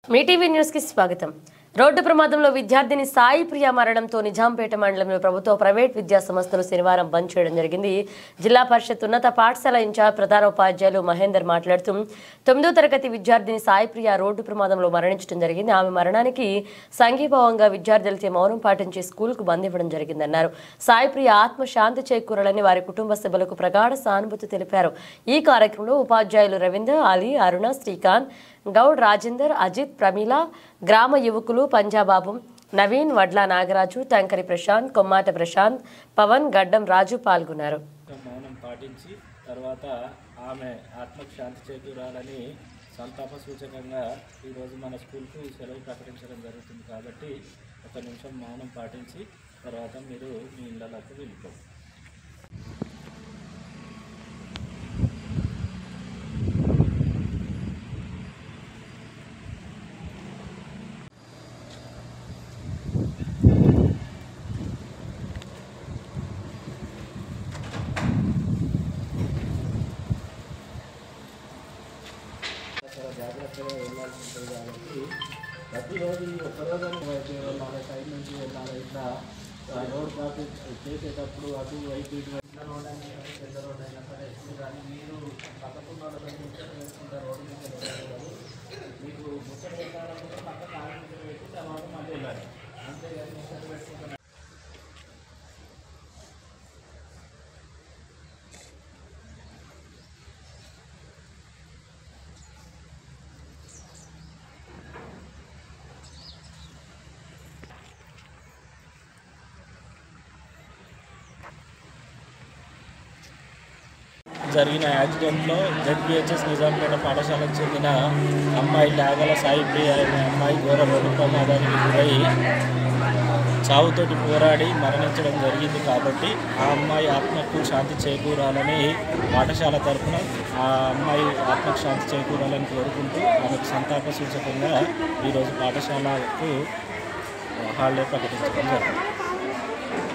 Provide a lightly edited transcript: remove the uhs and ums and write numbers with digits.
Mee TV news కి స్వాగతం. Road ప్రమాదంలో విద్యార్థిని సాయి ప్రియ మరణంతో నిజాంపేట మండలంలో ప్రభుత్వ ప్రైవేట్ విద్యా సంస్థలు శనివారం బంద్ చేయడం జరిగింది. జిల్లా పరిషత్ ఉన్నత పాఠశాల ఇన్ఛార్జ్ ప్రధానోపాధ్యాయులు మహేందర్ మాట్లాడుతూ 9వ తరగతి విద్యార్థిని సాయి ప్రియ రోడ్డు ప్రమాదంలో మరణించడం జరిగింది. ఆమె మరణానికి సంఘీభావంగా విద్యార్థులచే మౌనం పాటించి స్కూల్కు బంద్ ఇవ్వడం జరిగిందన్నారు. సాయి ప్రియ ఆత్మ శాంతి చేకూరాలని వారి కుటుంబ సభ్యులకు ప్రగాఢ సానుభూతి తెలిపారు. ఈ కార్యక్రమంలో ఉపాధ్యాయులు రవీందర్, అలీ, అరుణ, శ్రీకాంత్, గౌడ్, రాజేందర్, అజిత్, ప్రమీల, గ్రామ యువకులు పంజాబాబు, నవీన్, వడ్ల నాగరాజు, టంకరి ప్రశాంత్, కొమ్మాట ప్రశాంత్, పవన్, గడ్డం రాజు పాల్గొన్నారు. మౌనం పాటించి తర్వాత ఆమె ఆత్మకు శాంతి చేకూరాలని సంతాప సూచకంగా ఈరోజు మన స్కూల్కు సెలవు ప్రకటించడం జరుగుతుంది. కాబట్టి ఒక నిమిషం మౌనం పాటించి తర్వాత మీరు మీ ఇళ్ళకు వెళ్ళిపోండి. జాగ్రత్తగా వెళ్ళాల్సి ఉంటుంది కాబట్టి ప్రతిరోజు ఒక్కరోజు వాళ్ళ సైడ్ నుంచి వెళ్ళాలి. ఇట్లా రోడ్ ట్రాఫిక్ చేసేటప్పుడు అటు వైపు ఇటు చిన్న రోడ్ అయినా సరే పెద్ద రోడ్ అయినా సరే కానీ మీరు పక్కకున్న వాళ్ళతో ముచ్చట వేసుకుంటే రోడ్డు మీద వెళ్ళాలి. మీకు ముచ్చట పెట్టాలనుకుంటే పక్కన ఆలోచన పెట్టి తర్వాత మళ్ళీ వెళ్ళాలి. అంతేగాని ముచ్చట పెట్టుకుంటే జరిగిన యాక్సిడెంట్లో జెడ్పీహెచ్ఎస్ నిజాంపేట పాఠశాలకు చెందిన అమ్మాయి డాగల సాయి ప్రియ అనే అమ్మాయి ఘోర రోడ్డు ప్రమాదానికి గురై చావుతోటి పోరాడి మరణించడం జరిగింది. కాబట్టి ఆ అమ్మాయి ఆత్మకు శాంతి చేకూరాలని పాఠశాల తరఫున ఆ అమ్మాయి ఆత్మకు శాంతి చేకూరాలని కోరుకుంటూ ఆమెకు సంతాప సూచకంగా ఈరోజు పాఠశాలకు హాలిడే ప్రకటించడం జరిగింది.